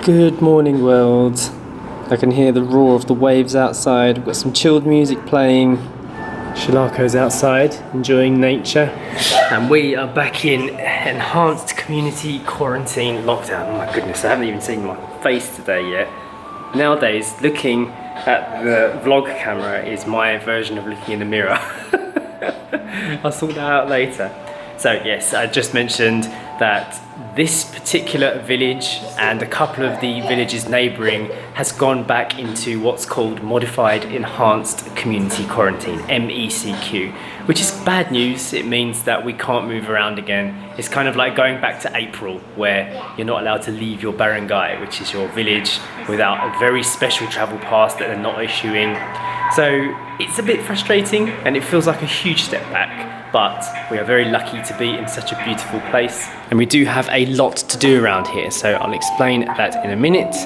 Good morning, world. I can hear the roar of the waves outside. We've got some chilled music playing. Siargao's outside, enjoying nature. And we are back in enhanced community quarantine lockdown. Oh my goodness, I haven't even seen my face today yet. Nowadays, looking at the vlog camera is my version of looking in the mirror. I'll sort that out later. So yes, I just mentioned that this particular village and a couple of the villages neighbouring has gone back into what's called Modified Enhanced Community Quarantine, MECQ, which is bad news. It means that we can't move around again. It's kind of like going back to April, where you're not allowed to leave your barangay, which is your village, without a very special travel pass that they're not issuing. So it's a bit frustrating and it feels like a huge step back. But we are very lucky to be in such a beautiful place. And we do have a lot to do around here, so I'll explain that in a minute.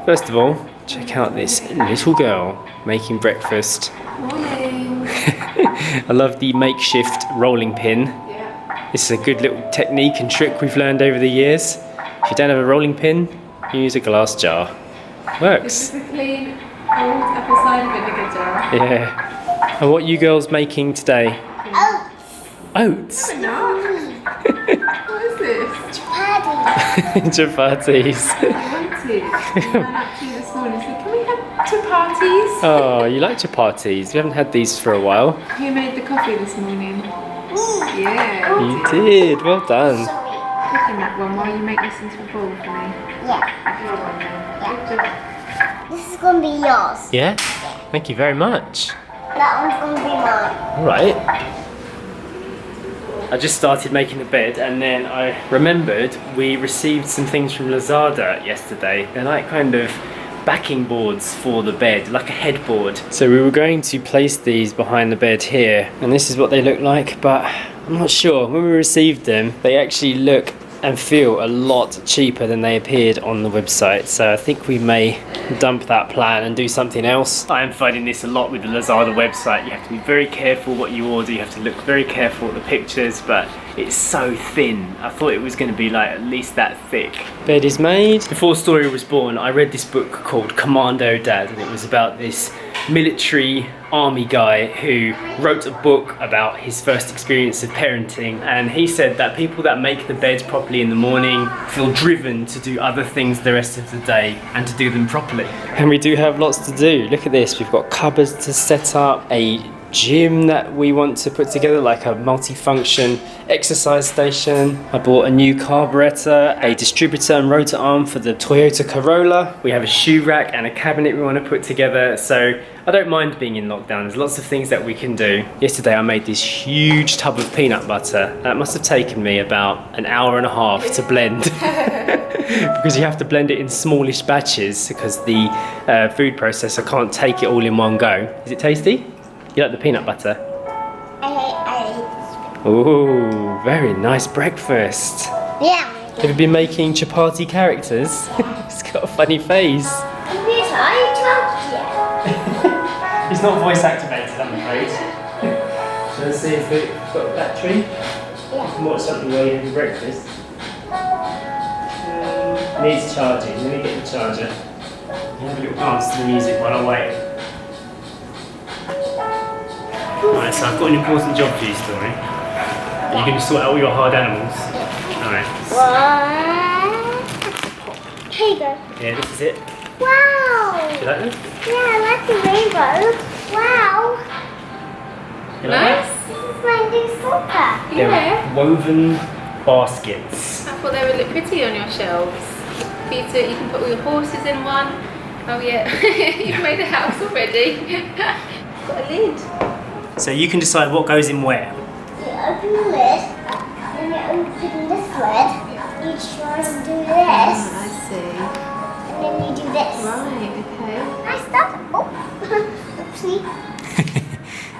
First of all, check out this little girl making breakfast. Morning. I love the makeshift rolling pin. Yeah. This is a good little technique and trick we've learned over the years. If you don't have a rolling pin, you use a glass jar. Works. This is a clean old apple cider vinegar jar. Yeah. And what are you girls making today? Oats. No. What is this? Chapatis. I wanted. I ran up to you this morning and said, can we have chapatis? Oh, you like chapatis? We haven't had these for a while. Who made the coffee this morning? Yeah. You did. Well done. Cooking that one while you make this into a bowl for me. Yeah. This is gonna be yours. Yeah? Thank you very much. That one's gonna be mine. All right. I just started making the bed and then I remembered we received some things from Lazada yesterday. They're like kind of backing boards for the bed, like a headboard. So we were going to place these behind the bed here and this is what they look like, but I'm not sure. When we received them, they actually look and feel a lot cheaper than they appeared on the website. So I think we may dump that plan and do something else. I am finding this a lot with the Lazada website. You have to be very careful what you order. You have to look very careful at the pictures, but it's so thin. I thought it was going to be like at least that thick. Bed is made. Before Story was born, I read this book called Commando Dad, and it was about this military army guy who wrote a book about his first experience of parenting, and he said that people that make the bed properly in the morning feel driven to do other things the rest of the day and to do them properly. And we do have lots to do. Look at this, we've got cupboards to set up, a gym that we want to put together, like a multi-function exercise station. I bought a new carburetor, a distributor and rotor arm for the Toyota Corolla. We have a shoe rack and a cabinet we want to put together. So I don't mind being in lockdown. There's lots of things that we can do. Yesterday I made this huge tub of peanut butter. That must have taken me about an hour and a half to blend. Because you have to blend it in smallish batches because the food processor can't take it all in one go. Is it tasty? You like the peanut butter? I Ooh, very nice breakfast. Yeah. Have you been making chapati characters? He's got a funny face. He's not voice activated, I'm afraid. Shall I see if we've got a battery? Yeah. You can watch something while you have your breakfast. Needs charging. Let me get the charger. You have a little dance to the music while I wait. Alright, so I've got an important job for you, Story. Are you going to sort out all your hard animals? Alright. What? Here you go. Yeah, this is it. Wow. Do you like them? Yeah, I like the rainbow. Wow. You like Nice. This is my new sofa. They're Yeah. woven baskets. I thought they would look pretty on your shelves. You can put all your horses in one. Oh yeah, you've made a house already. Got a lid. So you can decide what goes in where. You open the lid, then you open this lid. You try and do this, Oh, I see. and then you do this. Right, okay. Nice stuff. Oh, oopsie.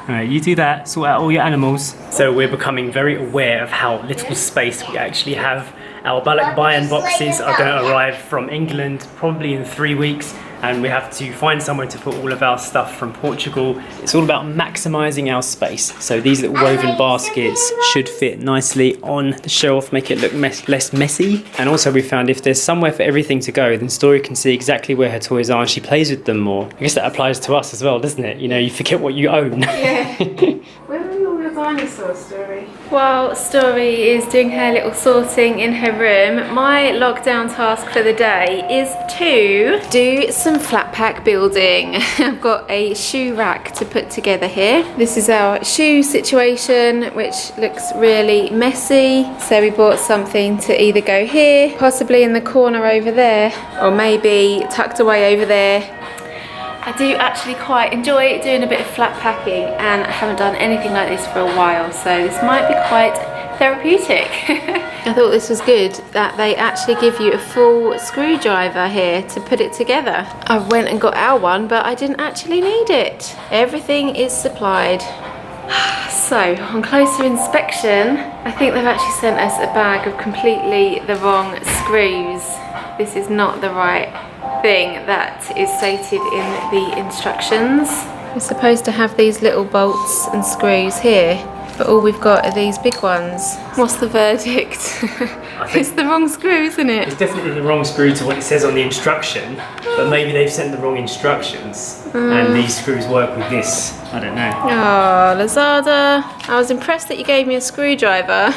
Alright, you do that, sort out all your animals. So we're becoming very aware of how little space we actually have. Our Balikbayan boxes are going to arrive from England probably in 3 weeks, and we have to find somewhere to put all of our stuff from Portugal. It's all about maximising our space. So these little woven baskets should fit nicely on the shelf, make it look less messy. And also we found if there's somewhere for everything to go, then Story can see exactly where her toys are and she plays with them more. I guess that applies to us as well, doesn't it? You know, you forget what you own. Yeah. Where are all your dinosaurs, Story? While Story is doing her little sorting in her room, my lockdown task for the day is to do some flat pack building. I've got a shoe rack to put together here. This is our shoe situation, which looks really messy. So we bought something to either go here, possibly in the corner over there, or maybe tucked away over there. I do actually quite enjoy doing a bit of flat packing, and I haven't done anything like this for a while, so this might be quite therapeutic. I thought this was good that they actually give you a full screwdriver here to put it together. I went and got our one, but I didn't actually need it. Everything is supplied. So, on closer inspection, I think they've actually sent us a bag of completely the wrong screws. This is not the right thing that is stated in the instructions. We're supposed to have these little bolts and screws here, but all we've got are these big ones. What's the verdict? It's the wrong screw, isn't it? It's definitely the wrong screw to what it says on the instruction, but maybe they've sent the wrong instructions and these screws work with this. I don't know. Oh, Lazada. I was impressed that you gave me a screwdriver.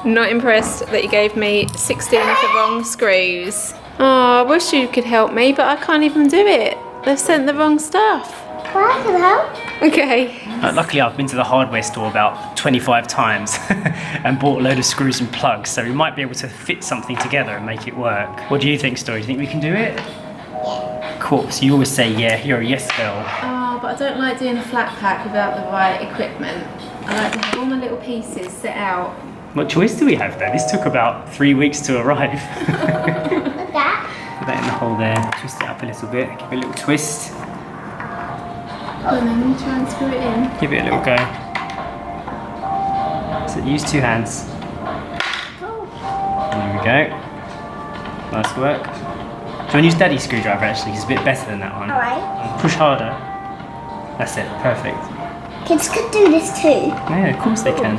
Not impressed that you gave me 16 of the wrong screws. Oh, I wish you could help me, but I can't even do it. They've sent the wrong stuff. Well, I can help. Okay. Luckily I've been to the hardware store about 25 times and bought a load of screws and plugs, so we might be able to fit something together and make it work. What do you think, Story? Do you think we can do it? Yeah. Of course, you always say yeah, you're a yes girl. Oh, but I don't like doing a flat pack without the right equipment. I like to have all my little pieces set out. What choice do we have then? This took about 3 weeks to arrive. Look at that. Put that in the hole there, twist it up a little bit, give it a little twist. Go on then, you try and screw it in. Give it a little go. So use 2 hands. There we go. Nice work. Do you want to use Daddy's screwdriver actually? It's a bit better than that one. Alright. Push harder. That's it, perfect. Kids could do this too. Yeah, of course they can.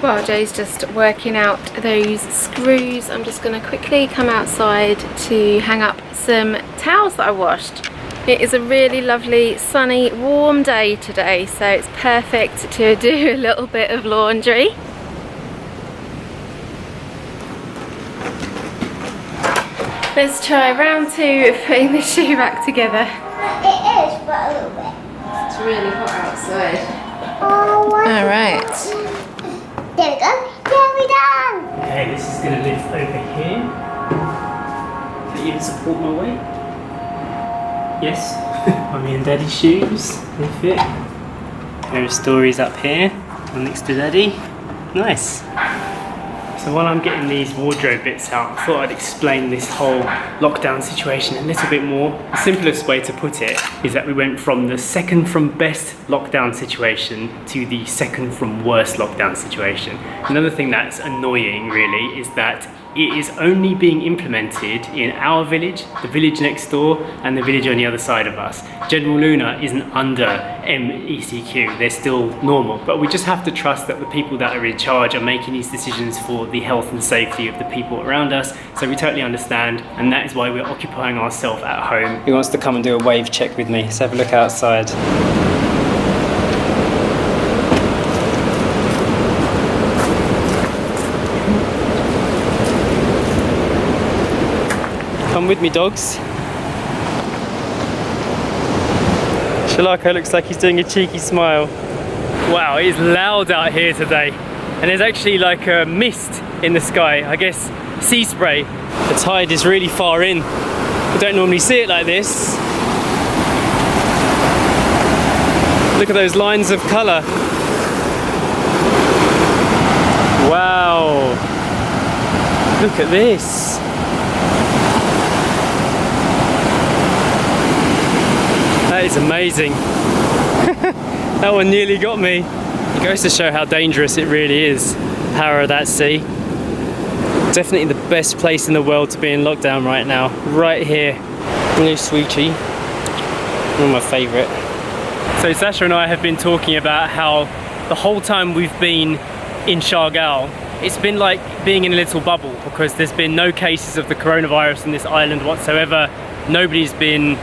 While Jay's just working out those screws, I'm just going to quickly come outside to hang up some towels that I washed. It is a really lovely, sunny, warm day today, so it's perfect to do a little bit of laundry. Let's try round 2 of putting the shoe rack together. It is, but a little bit. It's really hot outside. Oh, what? Alright. There we go. Yeah, we done. Okay, this is going to live over here. Can you even support my weight? Yes. Mummy and Daddy's shoes, they fit. There are Stories up here, next to Daddy. Nice. So while I'm getting these wardrobe bits out, I thought I'd explain this whole lockdown situation a little bit more. The simplest way to put it is that we went from the second from best lockdown situation to the second from worst lockdown situation. Another thing that's annoying really is that it is only being implemented in our village, the village next door, and the village on the other side of us. General Luna isn't under MECQ, they're still normal. But we just have to trust that the people that are in charge are making these decisions for the health and safety of the people around us. So we totally understand, and that is why we're occupying ourselves at home. He wants to come and do a wave check with me. Let's have a look outside. Come with me, dogs. Shalako looks like he's doing a cheeky smile. Wow, it is loud out here today. And there's actually like a mist in the sky, I guess sea spray. The tide is really far in. We don't normally see it like this. Look at those lines of colour. Wow. Look at this. That is amazing. That one nearly got me. It goes to show how dangerous it really is, the power of that sea. Definitely the best place in the world to be in lockdown right now. Right here. Blue Sweetie. One of my favourite. So Sasha and I have been talking about how the whole time we've been in Siargao, it's been like being in a little bubble because there's been no cases of the coronavirus on this island whatsoever. Nobody's been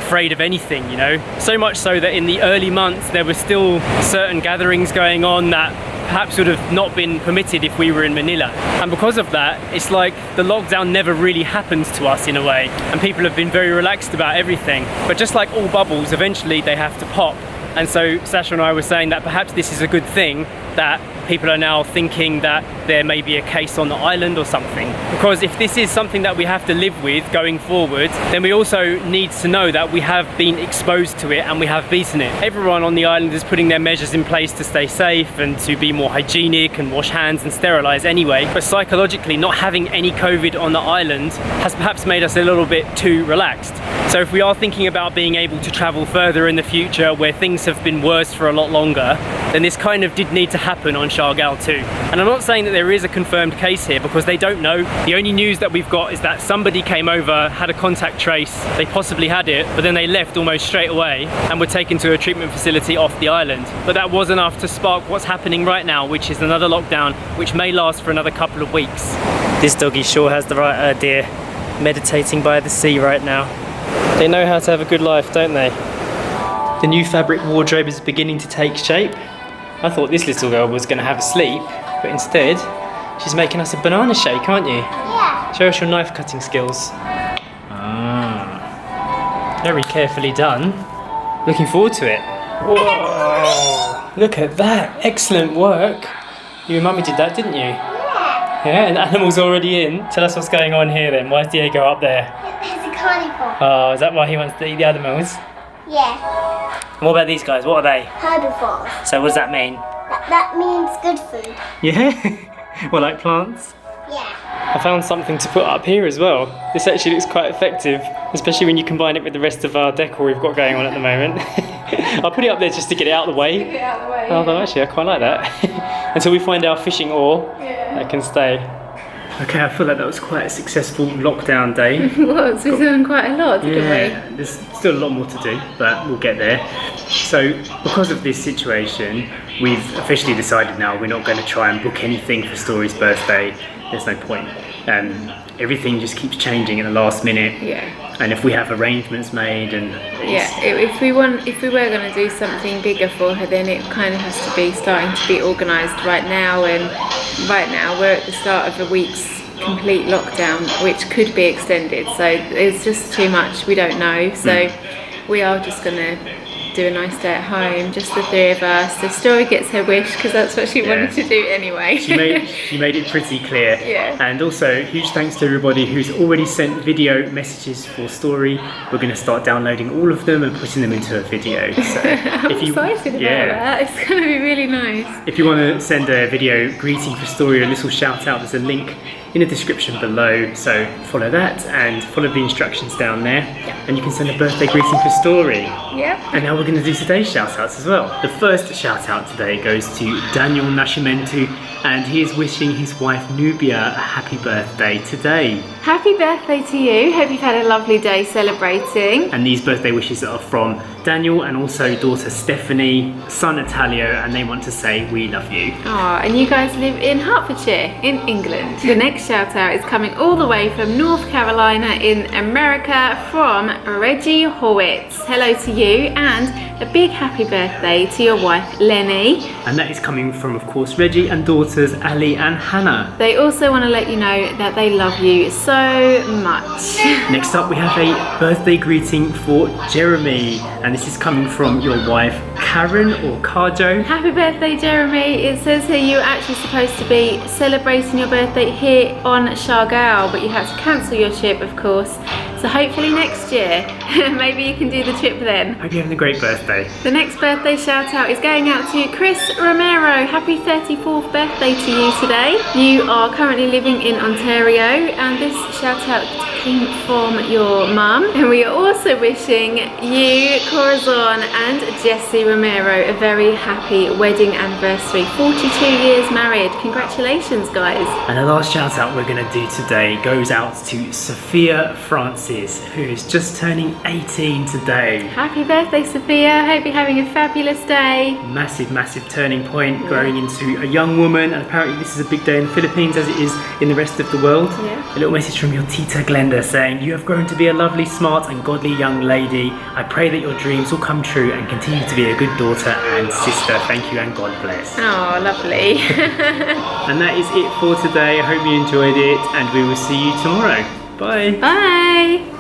afraid of anything, you know. So much so that in the early months there were still certain gatherings going on that perhaps would have not been permitted if we were in Manila. And because of that, it's like the lockdown never really happens to us in a way, and people have been very relaxed about everything. But just like all bubbles, eventually they have to pop. And so Sasha and I were saying that perhaps this is a good thing, that people are now thinking that there may be a case on the island or something. Because if this is something that we have to live with going forward, then we also need to know that we have been exposed to it and we have beaten it. Everyone on the island is putting their measures in place to stay safe and to be more hygienic and wash hands and sterilize anyway. But psychologically, not having any COVID on the island has perhaps made us a little bit too relaxed. So if we are thinking about being able to travel further in the future where things have been worse for a lot longer, then this kind of did need to happen on Siargao too. And I'm not saying that there is a confirmed case here because they don't know. The only news that we've got is that somebody came over, had a contact trace, they possibly had it, but then they left almost straight away and were taken to a treatment facility off the island. But that was enough to spark what's happening right now, which is another lockdown, which may last for another couple of weeks. This doggy sure has the right idea, meditating by the sea right now. They know how to have a good life, don't they? The new fabric wardrobe is beginning to take shape. I thought this little girl was going to have a sleep, but instead she's making us a banana shake, aren't you? Yeah. Show us your knife cutting skills. Very carefully done. Looking forward to it. Whoa! Look at that! Excellent work. You and Mummy did that, didn't you? Yeah. Yeah, and the animal's already in. Tell us what's going on here then. Why is Diego up there? There's a carnivore. Oh, is that why he wants to eat the animals? Yeah. And what about these guys? What are they? Herbivores. So what does that mean? That means good food. Yeah? Well, like plants? Yeah. I found something to put up here as well. This actually looks quite effective, especially when you combine it with the rest of our decor we've got going on at the moment. I'll put it up there just to get it out of the way. Get it out of the way. Although actually I quite like that. Until we find our fishing oar, that can stay. Okay, I feel like that was quite a successful lockdown day. It was. We've done quite a lot, didn't we? There's still a lot more to do, but we'll get there. So, because of this situation, we've officially decided now we're not going to try and book anything for Story's birthday. There's no point. Everything just keeps changing at the last minute. Yeah. And if we have arrangements made and if we were going to do something bigger for her, then it kind of has to be starting to be organised right now. And right now we're at the start of a week's complete lockdown, which could be extended. So it's just too much. We don't know. So we are just going to do a nice day at home, just the three of us. The Story gets her wish because that's what she wanted to do anyway. She made it pretty clear. Yeah. And also huge thanks to everybody who's already sent video messages for Story. We're going to start downloading all of them and putting them into a video. So I'm excited about that. It's going to be really nice. If you want to send a video greeting for Story or a little shout out, there's a link in the description below, so follow that and follow the instructions down there, and you can send a birthday greeting for Story. And now we're going to do today's shout outs as well. The first shout out today goes to Daniel Nascimento, and he is wishing his wife Nubia a happy birthday today. Happy birthday to you. Hope you've had a lovely day celebrating. And these birthday wishes are from Daniel and also daughter Stephanie, son Italio, and they want to say we love you. Oh, and you guys live in Hertfordshire in England. The next shout out is coming all the way from North Carolina in America from Reggie Horwitz. Hello to you, and a big happy birthday to your wife Lenny. And that is coming from, of course, Reggie and daughters Ali and Hannah. They also want to let you know that they love you so much. Next up we have a birthday greeting for Jeremy, and this is coming from your wife Karen or Carjo. Happy birthday, Jeremy. It says here you were actually supposed to be celebrating your birthday here on Siargao, but you had to cancel your trip, of course. So hopefully next year, maybe you can do the trip then. Hope you're having a great birthday. The next birthday shout out is going out to Chris Romero. Happy 34th birthday to you today. You are currently living in Ontario, and this shout out came from your mum. And we are also wishing you, Corazon and Jesse Romero, a very happy wedding anniversary. 42 years married. Congratulations, guys. And the last shout out we're going to do today goes out to Sophia Francis, who is just turning 18 today. Happy birthday, Sophia. Hope you're having a fabulous day. Massive, massive turning point, growing into a young woman, and apparently this is a big day in the Philippines as it is in the rest of the world. Yeah. A little message from your Tita Glenda saying, "You have grown to be a lovely, smart and godly young lady. I pray that your dreams will come true and continue to be a good daughter and sister. Thank you and God bless." Oh, lovely. And that is it for today. I hope you enjoyed it and we will see you tomorrow. Bye. Bye.